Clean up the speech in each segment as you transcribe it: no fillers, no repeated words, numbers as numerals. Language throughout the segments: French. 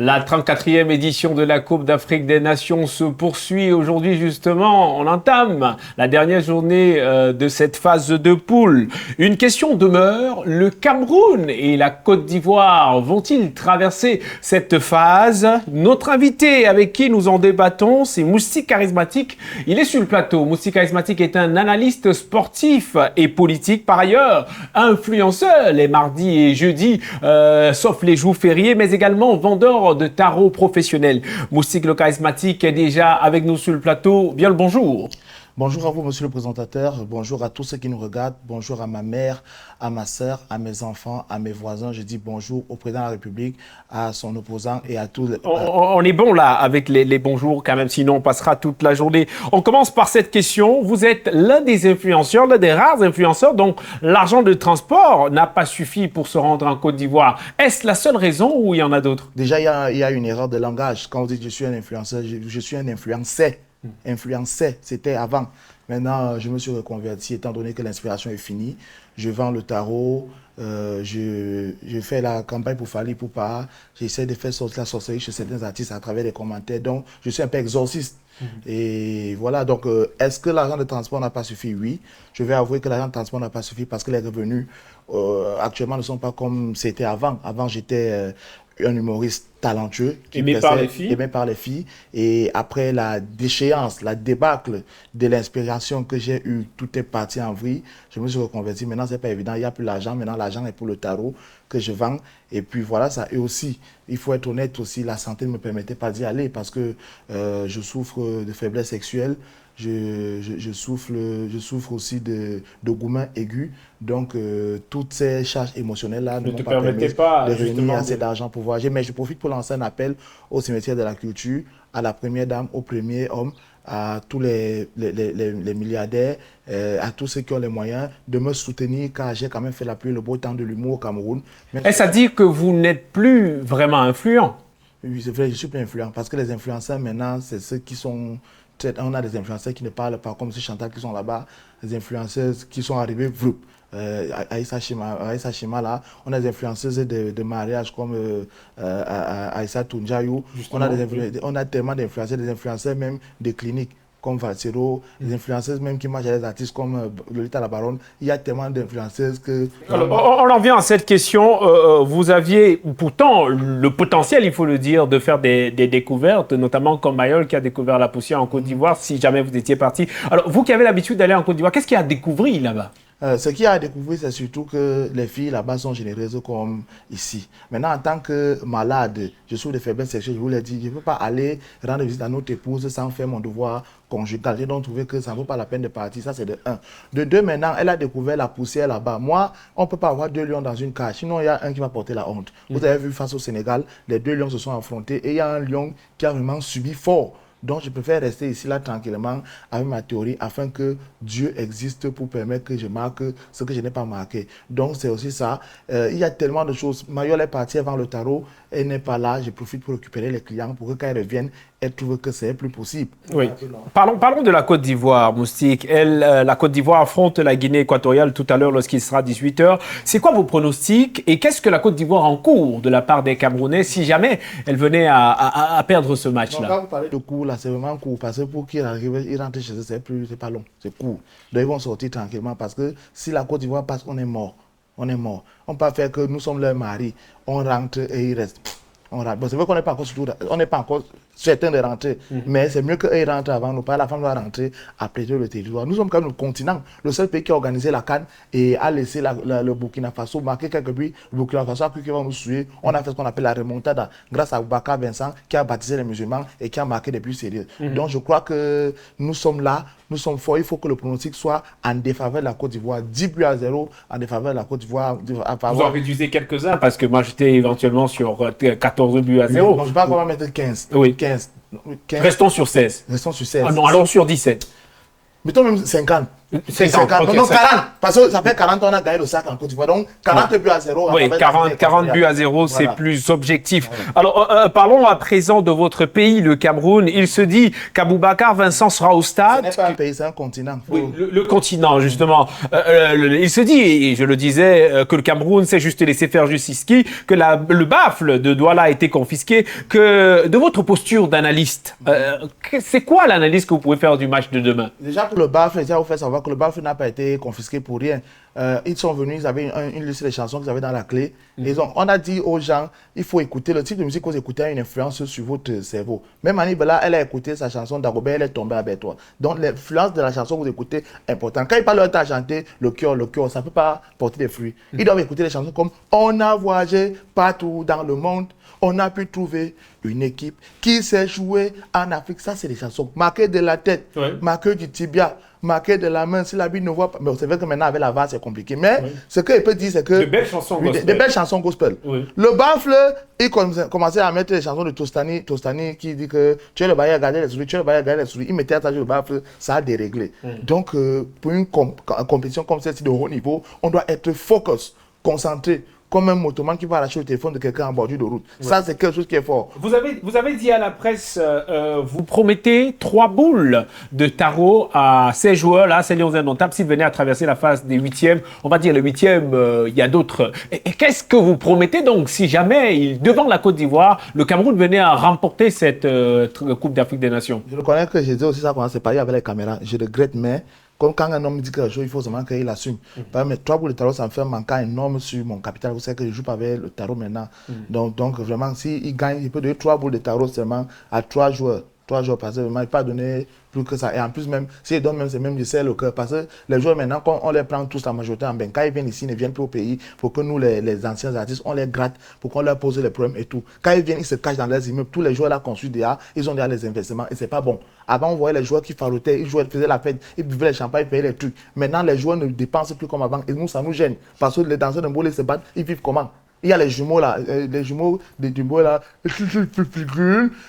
La 34e édition de la Coupe d'Afrique des Nations se poursuit aujourd'hui justement. On entame la dernière journée de cette phase de poule. Une question demeure, le Cameroun et la Côte d'Ivoire vont-ils traverser cette phase? Notre invité avec qui nous en débattons, c'est Moustik Charismatique. Il est sur le plateau. Moustik Charismatique est un analyste sportif et politique. Par ailleurs, influenceur les mardis et jeudis, sauf les jours fériés, mais également vendeur de tarot professionnel. Moustik le Charismatique est déjà avec nous sur le plateau. Bien le bonjour. Bonjour à vous, monsieur le présentateur. Bonjour à tous ceux qui nous regardent. Bonjour à ma mère, à ma sœur, à mes enfants, à mes voisins. Je dis bonjour au président de la République, à son opposant et à tous les... On est bon là avec les bonjours quand même, sinon on passera toute la journée. On commence par cette question. Vous êtes l'un des influenceurs, l'un des rares influenceurs dont l'argent de transport n'a pas suffi pour se rendre en Côte d'Ivoire. Est-ce la seule raison ou il y en a d'autres? Déjà, il y a une erreur de langage. Quand vous dites je suis un influenceur, je suis un influenceur. Influencer, c'était avant. Maintenant, je me suis reconverti étant donné que l'inspiration est finie. Je vends le tarot, je fais la campagne pour Fally Ipupa, j'essaie de faire sortir la sorcellerie chez certains artistes à travers les commentaires. Donc, je suis un peu exorciste. Et voilà, donc, est-ce que l'argent de transport n'a pas suffi? Oui. Je vais avouer que l'argent de transport n'a pas suffi parce que les revenus actuellement ne sont pas comme c'était avant. Avant, j'étais un humoriste talentueux aimé par les filles. Et après la déchéance, la débâcle de l'inspiration que j'ai eue, tout est parti en vrille. Je me suis reconverti. Maintenant, c'est pas évident. Il n'y a plus l'argent. Maintenant, l'argent est pour le tarot que je vends. Et puis voilà, ça. Et aussi, il faut être honnête aussi, la santé ne me permettait pas d'y aller parce que je souffre de faiblesse sexuelle. Je souffre aussi de gourmand aigu. Donc, toutes ces charges émotionnelles-là ne m'ont pas permis de réunir assez d'argent pour voyager. Mais je profite pour lancer un appel au cimetière de la culture, à la première dame, au premier homme, à tous les milliardaires, à tous ceux qui ont les moyens de me soutenir car j'ai quand même fait la pluie et le beau temps de l'humour au Cameroun. Est-ce à dire que vous n'êtes plus vraiment influent? Oui, c'est vrai, je suis plus influent parce que les influenceurs maintenant, c'est ceux qui sont... On a des influenceurs qui ne parlent pas comme ces Chantal qui sont là-bas, des influenceuses qui sont arrivées, Aïssa Shima là, on a des influenceuses de mariage comme Aïssa Tounjayou, on a tellement d'influenceurs, des influenceurs même de cliniques comme Valsero, des influenceuses même qui marchent avec des artistes comme Lolita la Baronne. Il y a tellement d'influenceuses que... Alors, on en revient à cette question. Vous aviez pourtant le potentiel, il faut le dire, de faire des découvertes, notamment comme Mayol qui a découvert la poussière en Côte d'Ivoire, si jamais vous étiez parti. Alors, vous qui avez l'habitude d'aller en Côte d'Ivoire, qu'est-ce qu'il y a à découvrir là-bas? Ce qu'il y a à découvrir, c'est surtout que les filles là-bas sont généreuses comme ici. Maintenant, en tant que malade, je souffre de faiblesse sexuelle, je vous l'ai dit, je ne peux pas aller rendre visite à notre épouse sans faire mon devoir conjugal. J'ai donc trouvé que ça ne vaut pas la peine de partir. Ça, c'est de un. De deux, maintenant, elle a découvert la poussière là-bas. Moi, on ne peut pas avoir deux lions dans une cage. Sinon, il y a un qui va porter la honte. Vous avez vu face au Sénégal, les deux lions se sont affrontés et il y a un lion qui a vraiment subi fort. Donc, je préfère rester ici, là, tranquillement, avec ma théorie, afin que Dieu existe pour permettre que je marque ce que je n'ai pas marqué. Donc, c'est aussi ça. Il y a tellement de choses. Mayol est partie avant le tarot. Elle n'est pas là. Je profite pour récupérer les clients pour que quand elle revienne, elle trouve que c'est plus possible. Oui. Parlons de la Côte d'Ivoire, Moustik. La Côte d'Ivoire affronte la Guinée équatoriale tout à l'heure lorsqu'il sera 18h. C'est quoi vos pronostics et qu'est-ce que la Côte d'Ivoire encourt de la part des Camerounais si jamais elle venait à perdre ce match-là? Quand vous parlez de court, là, c'est vraiment court parce que pour qu'ils arrivent, ils rentrent chez eux, c'est pas long, c'est court. Donc ils vont sortir tranquillement parce que si la Côte d'Ivoire passe, on est mort. On est mort. On ne peut pas faire que nous sommes leur mari, on rentre et ils restent. On rentre. Bon, c'est vrai qu'on n'est pas encore on n'est pas encore certains de rentrer, mais c'est mieux qu'eux rentrent avant nous. Pas la femme doit rentrer après le territoire. Nous sommes quand même le continent, le seul pays qui a organisé la CAN et a laissé le Burkina Faso marquer quelques buts. Le Burkina Faso a cru qu'ils vont nous suivre. On a fait ce qu'on appelle la remontada grâce à Boubacar Vincent qui a baptisé les musulmans et qui a marqué des buts sérieux. Donc je crois que nous sommes là, nous sommes forts. Il faut que le pronostic soit en défaveur de la Côte d'Ivoire. 10 buts à 0 en défaveur de la Côte d'Ivoire. Vous en réduisez quelques-uns parce que moi j'étais éventuellement sur 14 buts à 0. Donc je ne vais pas vraiment mettre 15. Oui. 15. Restons sur 16. Restons sur 16. Ah non, allons sur 17. Mettons même 50. 50, ok, non, 40. Parce que ça fait 40 ans qu'on a gagné le sac en Côte d'Ivoire. Donc, 40 buts à 0. Oui, 40 buts à 0, c'est plus objectif. Alors, parlons à présent de votre pays, le Cameroun. Il se dit qu'Aboubacar Vincent sera au stade. Ce n'est pas un pays, c'est un continent. Oui, le continent, justement. Il se dit, et je le disais, que le Cameroun s'est juste laissé faire Justiski, que le baffle de Douala a été confisqué, que de votre posture d'analyste, c'est quoi l'analyse que vous pouvez faire du match de demain? Déjà, pour le baffle, déjà, vous faites savoir que le baffle n'a pas été confisqué pour rien. Ils sont venus, ils avaient une liste de chansons qu'ils avaient dans la clé. On a dit aux gens, il faut écouter, le type de musique que vous écoutez a une influence sur votre cerveau. Même Anibela, elle a écouté sa chanson d'Agobert, elle est tombée avec toi. Donc l'influence de la chanson que vous écoutez est importante. Quand ils parlent de temps à chanter, le cœur, ça ne peut pas porter des fruits. Ils doivent écouter les chansons comme On a voyagé partout dans le monde. On a pu trouver une équipe qui s'est jouée en Afrique. Ça, c'est des chansons marquées de la tête, marquées du tibia, marquées de la main. Si la Bible ne voit pas. Mais c'est vrai que maintenant, avec la VAR, c'est compliqué. Mais ce qu'il peut dire, c'est que. De belles chansons gospel. Des belles chansons gospel. Le baffle, il commençait à mettre les chansons de Tostani qui dit que tu es le bail à garder les souris, tu es le bail à garder les souris. Il mettait à ça sur le baffle, ça a déréglé. Donc, pour une compétition comme celle-ci de haut niveau, on doit être focus, concentré. Comme un motoman qui va arracher le téléphone de quelqu'un en bordure de route. Ça, c'est quelque chose qui est fort. Vous avez dit à la presse, vous promettez 3 boules de tarot à ces joueurs-là, ces Lions indomptables, s'ils venaient à traverser la phase des 8e. On va dire les 8e, il y a d'autres. Et qu'est-ce que vous promettez donc si jamais, devant la Côte d'Ivoire, le Cameroun venait à remporter cette Coupe d'Afrique des Nations? Je reconnais que j'ai dit aussi ça quand on s'est parlé avec les caméras. Je regrette, mais comme quand un homme dit quelque chose, il faut seulement qu'il assume. Mais 3 boules de tarot, ça me fait un manquant énorme sur mon capital. Vous savez que je joue pas avec le tarot maintenant. Donc vraiment, s'il gagne, il peut donner 3 boules de tarot seulement à 3 joueurs. 3 joueurs, parce que vraiment, il ne peut pas donner plus que ça. Et en plus, même, s'il donne même, c'est même du sel au cœur. Parce que les joueurs, maintenant, quand on les prend tous la majorité en bain, quand ils viennent ici, ils ne viennent plus au pays. Pour que nous, les anciens artistes, on les gratte, pour qu'on leur pose les problèmes et tout. Quand ils viennent, ils se cachent dans leurs immeubles. Tous les joueurs là construits déjà, ils ont déjà les investissements et c'est pas bon. Avant, on voyait les joueurs qui faroutaient, ils jouaient, faisaient la fête, ils buvaient les champagnes, ils payaient les trucs. Maintenant, les joueurs ne dépensent plus comme avant. Et nous, ça nous gêne. Parce que les danseurs de Mbolé se battent, ils vivent comment? Il y a les jumeaux là, les jumeaux des Dumbo là,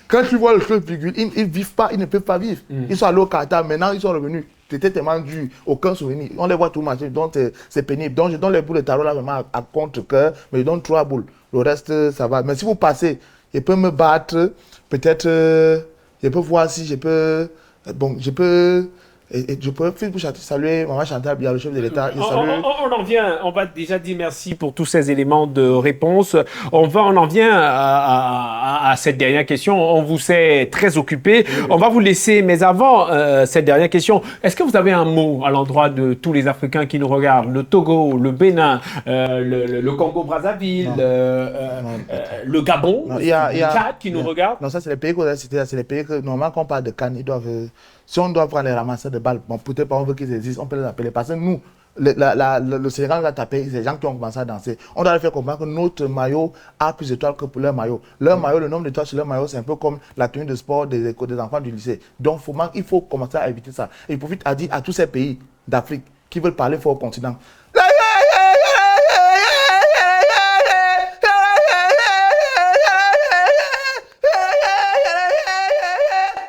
quand tu vois le truc figure, ils vivent pas, ils ne peuvent pas vivre. Ils sont allés au Qatar, maintenant ils sont revenus. C'était tellement dur, aucun souvenir. On les voit tout marcher, donc c'est pénible. Donc je donne les boules de tarot là vraiment à contre-cœur, mais je donne 3 boules. Le reste, ça va. Mais si vous passez, je peux me battre, peut-être, je peux voir si je peux, bon, je peux... Et je peux saluer Maman Chantal Biya, le chef de l'État. On en vient, on va déjà dire merci pour tous ces éléments de réponse. On en vient à cette dernière question. On vous sait très occupé. On va vous laisser, mais avant cette dernière question, est-ce que vous avez un mot à l'endroit de tous les Africains qui nous regardent? Le Togo, le Bénin, le Congo-Brazzaville, le Gabon, le Tchad qui nous regardent? Non, ça c'est les pays qu'on a cités, c'est les pays que normalement quand on parle de Cannes, ils doivent... Si on doit prendre les ramasseurs de balles, bon, peut-être pas on veut qu'ils existent, on peut les appeler. Parce que nous, le Sénégal va taper, c'est les gens qui ont commencé à danser. On doit leur faire comprendre que notre maillot a plus d'étoiles que pour leur maillot. Leur maillot, le nombre d'étoiles sur leur maillot, c'est un peu comme la tenue de sport des enfants du lycée. Donc, il faut commencer à éviter ça. Et il profite à dire à tous ces pays d'Afrique qui veulent parler fort au continent.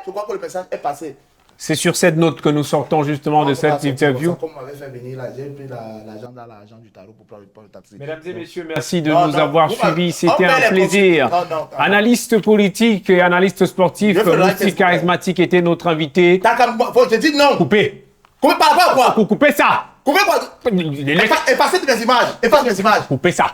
Je crois que le message est passé. C'est sur cette note que nous sortons justement de cette interview. Comme on m'avait fait venir là, j'ai pris l'argent dans l'argent du tarot pour prendre le taxi. Mesdames et messieurs, merci de nous avoir suivis. C'était un plaisir. Analyste politique et analyste sportif, Mousty Charismatique était notre invité. Je dis non. Coupez. Coupez par rapport à quoi? Coupez ça. Coupez quoi? Effacez mes images. Efface mes images. Coupez ça.